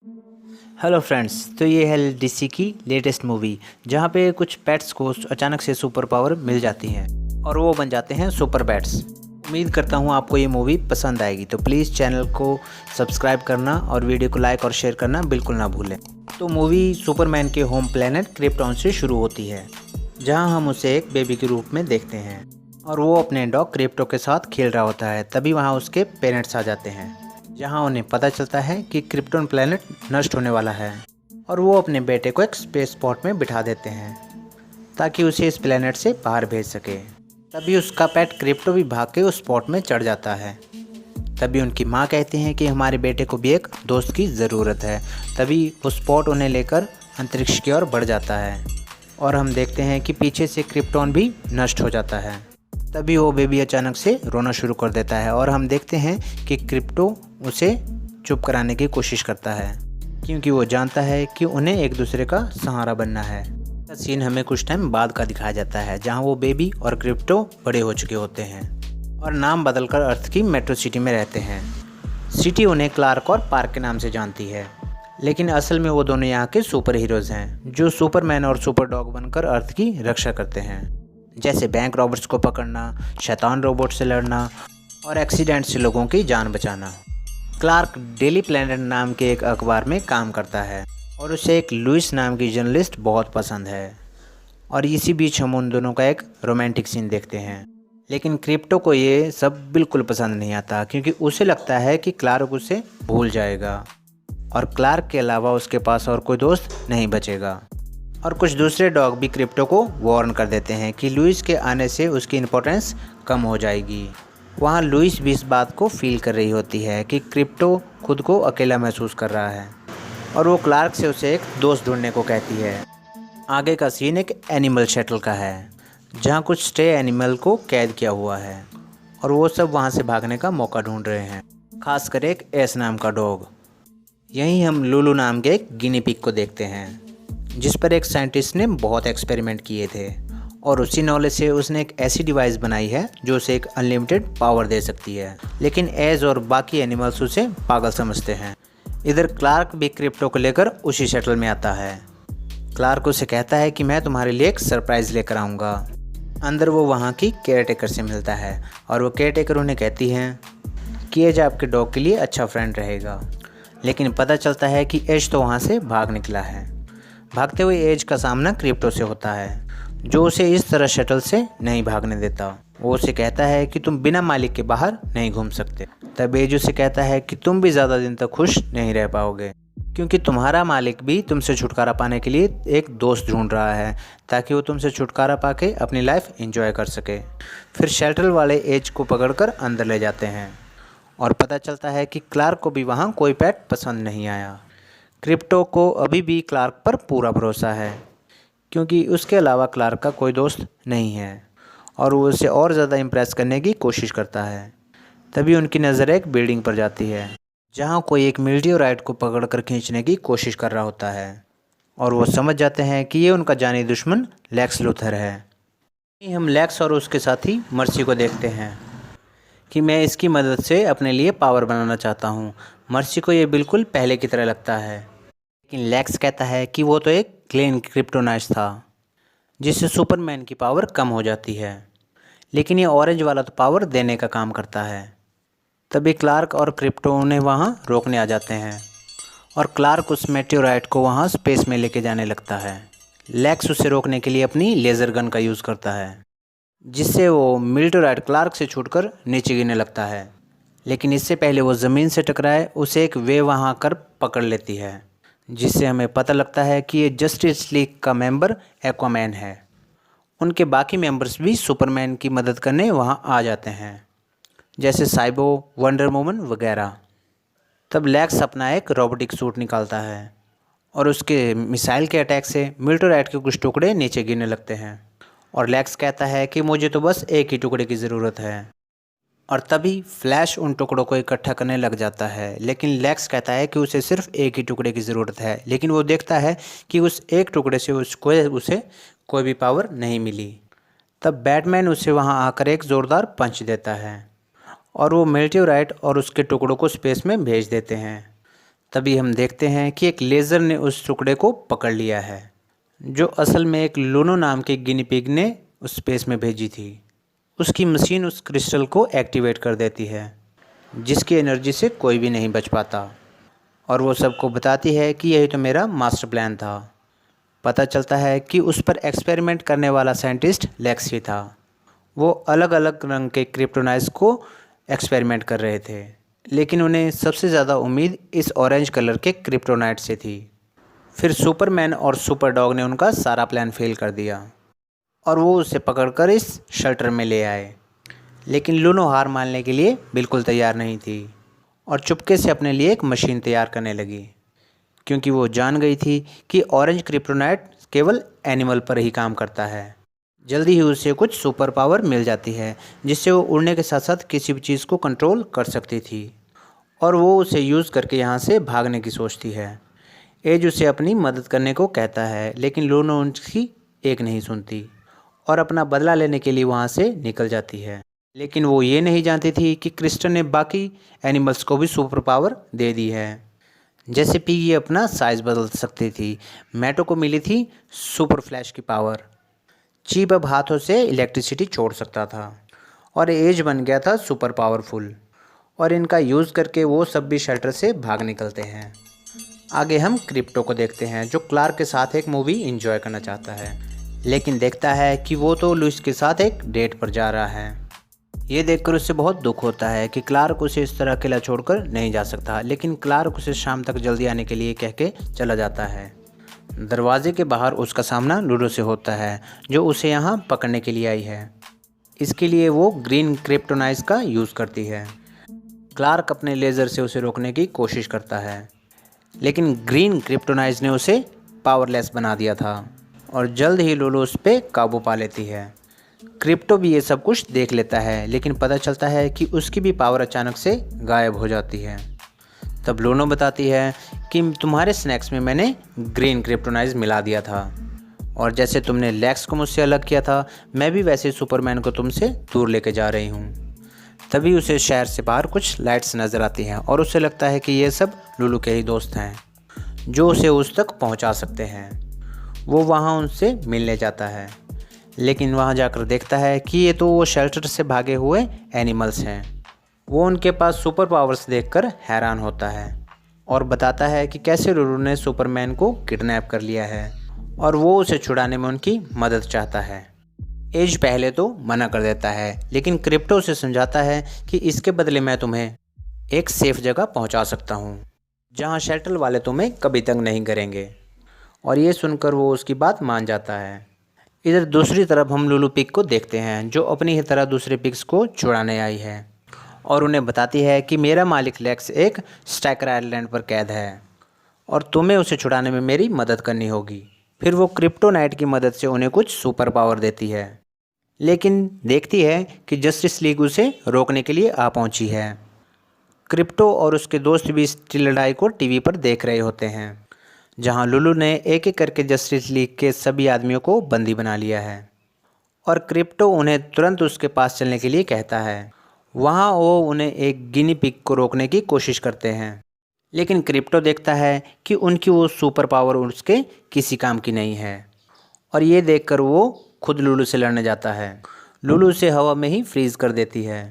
Hello friends, तो ये है डीसी की लेटेस्ट मूवी जहाँ पे कुछ पेट्स को अचानक से सुपर पावर मिल जाती है और वो बन जाते हैं सुपर पेट्स। उम्मीद करता हूँ आपको ये मूवी पसंद आएगी, तो प्लीज़ चैनल को सब्सक्राइब करना और वीडियो को लाइक और शेयर करना बिल्कुल ना भूलें। तो मूवी सुपरमैन के होम प्लेनेट क्रिप्टॉन से शुरू होती है, जहाँ हम उसे एक बेबी के रूप में देखते हैं और वो अपने डॉग क्रिप्टो के साथ खेल रहा होता है। तभी वहाँ उसके पेरेंट्स आ जाते हैं, जहां उन्हें पता चलता है कि क्रिप्टॉन प्लैनेट नष्ट होने वाला है और वो अपने बेटे को एक स्पेस पॉट में बिठा देते हैं ताकि उसे इस प्लैनेट से बाहर भेज सके। तभी उसका पेट क्रिप्टो भी भाग के उस स्पॉट में चढ़ जाता है। तभी उनकी माँ कहती हैं कि हमारे बेटे को भी एक दोस्त की ज़रूरत है। तभी वो स्पॉट उन्हें लेकर अंतरिक्ष की ओर बढ़ जाता है और हम देखते हैं कि पीछे से क्रिप्टॉन भी नष्ट हो जाता है। तभी वो बेबी अचानक से रोना शुरू कर देता है और हम देखते हैं कि क्रिप्टो उसे चुप कराने की कोशिश करता है, क्योंकि वो जानता है कि उन्हें एक दूसरे का सहारा बनना है। सीन हमें कुछ टाइम बाद का दिखाया जाता है, जहां वो बेबी और क्रिप्टो बड़े हो चुके होते हैं और नाम बदलकर अर्थ की मेट्रो सिटी में रहते हैं। सिटी उन्हें क्लार्क और पार्क के नाम से जानती है, लेकिन असल में वो दोनों यहाँ के सुपर हीरोज़ हैं जो सुपरमैन और सुपर डॉग बनकर अर्थ की रक्षा करते हैं, जैसे बैंक रॉबर्स को पकड़ना, शैतान रोबोट से लड़ना और एक्सीडेंट से लोगों की जान बचाना। क्लार्क डेली प्लैनेट नाम के एक अखबार में काम करता है और उसे एक लुइस नाम की जर्नलिस्ट बहुत पसंद है और इसी बीच हम उन दोनों का एक रोमांटिक सीन देखते हैं। लेकिन क्रिप्टो को ये सब बिल्कुल पसंद नहीं आता, क्योंकि उसे लगता है कि क्लार्क उसे भूल जाएगा और क्लार्क के अलावा उसके पास और कोई दोस्त नहीं बचेगा। और कुछ दूसरे डॉग भी क्रिप्टो को वार्न कर देते हैं कि लुइस के आने से उसकी इम्पोर्टेंस कम हो जाएगी। वहाँ लुइस भी इस बात को फील कर रही होती है कि क्रिप्टो खुद को अकेला महसूस कर रहा है और वो क्लार्क से उसे एक दोस्त ढूंढने को कहती है। आगे का सीन एक एनिमल शटल का है, जहाँ कुछ स्टे एनिमल को कैद किया हुआ है और वो सब वहाँ से भागने का मौका ढूंढ रहे हैं, खासकर एक एस नाम का डॉग। यहीं हम लुलू नाम के एक गिनी पिग को देखते हैं, जिस पर एक साइंटिस्ट ने बहुत एक्सपेरिमेंट किए थे और उसी नॉलेज से उसने एक ऐसी डिवाइस बनाई है जो उसे एक अनलिमिटेड पावर दे सकती है। लेकिन एज और बाकी एनिमल्स उसे पागल समझते हैं। इधर क्लार्क भी क्रिप्टो को लेकर उसी शटल में आता है। क्लार्क उसे कहता है कि मैं तुम्हारे लिए एक सरप्राइज़ लेकर आऊँगा। अंदर वो वहाँ की केयरटेकर से मिलता है और वो केयरटेकर उन्हें कहती है कि एज आपके डॉग के लिए अच्छा फ्रेंड रहेगा। लेकिन पता चलता है कि एज तो वहाँ से भाग निकला है। भागते हुए एज का सामना क्रिप्टो से होता है, जो उसे इस तरह शटल से नहीं भागने देता। वो उसे कहता है कि तुम बिना मालिक के बाहर नहीं घूम सकते। तब एज उसे कहता है कि तुम भी ज़्यादा दिन तक खुश नहीं रह पाओगे, क्योंकि तुम्हारा मालिक भी तुमसे छुटकारा पाने के लिए एक दोस्त ढूंढ रहा है, ताकि वो तुमसे छुटकारा पाके अपनी लाइफ एंजॉय कर सके। फिर शटल वाले एज को पकड़कर अंदर ले जाते हैं और पता चलता है कि क्लार्क को भी वहाँ कोई पेट पसंद नहीं आया। क्रिप्टो को अभी भी क्लार्क पर पूरा भरोसा है, क्योंकि उसके अलावा क्लार्क का कोई दोस्त नहीं है और वो उसे और ज़्यादा इम्प्रेस करने की कोशिश करता है। तभी उनकी नज़र एक बिल्डिंग पर जाती है, जहां कोई एक मीटियोराइट को पकड़कर खींचने की कोशिश कर रहा होता है और वो समझ जाते हैं कि ये उनका जानी दुश्मन लेक्स लूथर है। हम लेक्स और उसके साथी मर्सी को देखते हैं कि मैं इसकी मदद से अपने लिए पावर बनाना चाहता हूँ। मर्सी को ये बिल्कुल पहले की तरह लगता है, लेकिन लेक्स कहता है कि वो तो एक क्लीन क्रिप्टोनाइट था, जिससे सुपरमैन की पावर कम हो जाती है, लेकिन ये ऑरेंज वाला तो पावर देने का काम करता है। तभी क्लार्क और क्रिप्टो उन्हें वहाँ रोकने आ जाते हैं और क्लार्क उस मेटेओराइट को वहाँ स्पेस में लेके जाने लगता है। लेक्स उसे रोकने के लिए अपनी लेज़र गन का यूज़ करता है, जिससे वो मेटेओराइट क्लार्क से छूटकर नीचे गिरने लगता है। लेकिन इससे पहले वो ज़मीन से टकराए उसे एक वेव वहाँ आकर पकड़ लेती है, जिससे हमें पता लगता है कि ये जस्टिस लीग का मेंबर एक्वामैन है। उनके बाकी मेंबर्स भी सुपरमैन की मदद करने वहाँ आ जाते हैं, जैसे साइबो, वंडर वुमन वगैरह। तब लेक्स अपना एक रोबोटिक सूट निकालता है और उसके मिसाइल के अटैक से मेटेओराइट के कुछ टुकड़े नीचे गिरने लगते हैं और लेक्स कहता है कि मुझे तो बस एक ही टुकड़े की ज़रूरत है। और तभी फ्लैश उन टुकड़ों को इकट्ठा करने लग जाता है, लेकिन लेक्स कहता है कि उसे सिर्फ एक ही टुकड़े की ज़रूरत है। लेकिन वो देखता है कि उस एक टुकड़े से उसे कोई भी पावर नहीं मिली। तब बैटमैन उसे वहां आकर एक ज़ोरदार पंच देता है और वो मेटेओराइट और उसके टुकड़ों को स्पेस में भेज देते हैं, तभी हम देखते हैं कि एक लेज़र ने उस टुकड़े को पकड़ लिया है, जो असल में एक लूनो नाम के गिनी पिग ने उस स्पेस में भेजी थी। उसकी मशीन उस क्रिस्टल को एक्टिवेट कर देती है, जिसकी एनर्जी से कोई भी नहीं बच पाता, और वो सबको बताती है कि यही तो मेरा मास्टर प्लान था। पता चलता है कि उस पर एक्सपेरिमेंट करने वाला साइंटिस्ट लेक्स ही था। वो अलग अलग रंग के क्रिप्टोनाइट्स को एक्सपेरिमेंट कर रहे थे, लेकिन उन्हें सबसे ज़्यादा उम्मीद इस ऑरेंज कलर के क्रिप्टोनाइट से थी। फिर सुपरमैन और सुपर डॉग ने उनका सारा प्लान फेल कर दिया और वो उसे पकड़कर इस शेल्टर में ले आए। लेकिन लूनो हार मानने के लिए बिल्कुल तैयार नहीं थी और चुपके से अपने लिए एक मशीन तैयार करने लगी, क्योंकि वो जान गई थी कि ऑरेंज क्रिप्टोनाइट केवल एनिमल पर ही काम करता है। जल्दी ही उसे कुछ सुपर पावर मिल जाती है, जिससे वो उड़ने के साथ साथ किसी भी चीज़ को कंट्रोल कर सकती थी, और वो उसे यूज़ करके यहाँ से भागने की सोचती है। एज उसे अपनी मदद करने को कहता है, लेकिन लूनो उसकी एक नहीं सुनती और अपना बदला लेने के लिए वहाँ से निकल जाती है। लेकिन वो ये नहीं जानती थी कि क्रिस्टल ने बाकी एनिमल्स को भी सुपर पावर दे दी है। जैसे पिगी अपना साइज़ बदल सकती थी, मैटो को मिली थी सुपर फ्लैश की पावर, चीप अब हाथों से इलेक्ट्रिसिटी छोड़ सकता था, और एज बन गया था सुपर पावरफुल, और इनका यूज़ करके वो सब भी शेल्टर से भाग निकलते हैं। आगे हम क्रिप्टो को देखते हैं, जो क्लार्क के साथ एक मूवी एंजॉय करना चाहता है, लेकिन देखता है कि वो तो लुइस के साथ एक डेट पर जा रहा है। ये देखकर उससे बहुत दुख होता है कि क्लार्क उसे इस तरह अकेला छोड़कर नहीं जा सकता, लेकिन क्लार्क उसे शाम तक जल्दी आने के लिए कह के चला जाता है। दरवाजे के बाहर उसका सामना लूनो से होता है, जो उसे यहाँ पकड़ने के लिए आई है। इसके लिए वो ग्रीन क्रिप्टोनाइट्स का यूज़ करती है। क्लार्क अपने लेज़र से उसे रोकने की कोशिश करता है, लेकिन ग्रीन क्रिप्टोनाइट्स ने उसे पावरलेस बना दिया था और जल्द ही लूनो उस पर काबू पा लेती है। क्रिप्टो भी ये सब कुछ देख लेता है, लेकिन पता चलता है कि उसकी भी पावर अचानक से गायब हो जाती है। तब लूनो बताती है कि तुम्हारे स्नैक्स में मैंने ग्रीन क्रिप्टोनाइट्स मिला दिया था, और जैसे तुमने लेक्स को मुझसे अलग किया था, मैं भी वैसे सुपरमैन को तुमसे दूर लेके जा रही हूँ। तभी उसे शहर से बाहर कुछ लाइट्स नज़र आती हैं और उसे लगता है कि ये सब लूलो के ही दोस्त हैं, जो उसे उस तक पहुँचा सकते हैं। वो वहाँ उनसे मिलने जाता है, लेकिन वहाँ जाकर देखता है कि ये तो वो शेल्टर से भागे हुए एनिमल्स हैं। वो उनके पास सुपर पावर्स देखकर हैरान होता है और बताता है कि कैसे लूलो ने सुपरमैन को किडनैप कर लिया है और वो उसे छुड़ाने में उनकी मदद चाहता है। एज पहले तो मना कर देता है, लेकिन क्रिप्टो उसे समझाता है कि इसके बदले मैं तुम्हें एक सेफ जगह पहुंचा सकता हूं, जहां शेल्टर वाले तुम्हें कभी तंग नहीं करेंगे, और ये सुनकर वो उसकी बात मान जाता है। इधर दूसरी तरफ हम लूलो पिग को देखते हैं, जो अपनी ही तरह दूसरे पिग्स को छुड़ाने आई है और उन्हें बताती है कि मेरा मालिक लेक्स एक स्टैकर आइलैंड पर कैद है और तुम्हें उसे छुड़ाने में मेरी मदद करनी होगी। फिर वो क्रिप्टोनाइट की मदद से उन्हें कुछ सुपर पावर देती है, लेकिन देखती है कि जस्टिस लीग उसे रोकने के लिए आ पहुंची है। क्रिप्टो और उसके दोस्त भी इस लड़ाई को टीवी पर देख रहे होते हैं, जहां लूलो ने एक एक करके जस्टिस लीग के सभी आदमियों को बंदी बना लिया है, और क्रिप्टो उन्हें तुरंत उसके पास चलने के लिए कहता है। वहाँ वो उन्हें एक गिनी पिग को रोकने की कोशिश करते हैं, लेकिन क्रिप्टो देखता है कि उनकी वो सुपर पावर उसके किसी काम की नहीं है, और ये देखकर वो खुद लूलो से लड़ने जाता है। लूलो उसे हवा में ही फ्रीज कर देती है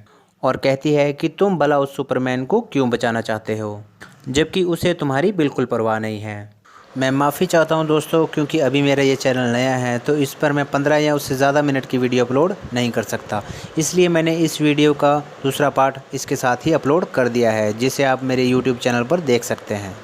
और कहती है कि तुम भला उस सुपरमैन को क्यों बचाना चाहते हो, जबकि उसे तुम्हारी बिल्कुल परवाह नहीं है। मैं माफ़ी चाहता हूं दोस्तों, क्योंकि अभी मेरा ये चैनल नया है, तो इस पर मैं 15 या उससे ज़्यादा मिनट की वीडियो अपलोड नहीं कर सकता, इसलिए मैंने इस वीडियो का दूसरा पार्ट इसके साथ ही अपलोड कर दिया है, जिसे आप मेरे YouTube चैनल पर देख सकते हैं।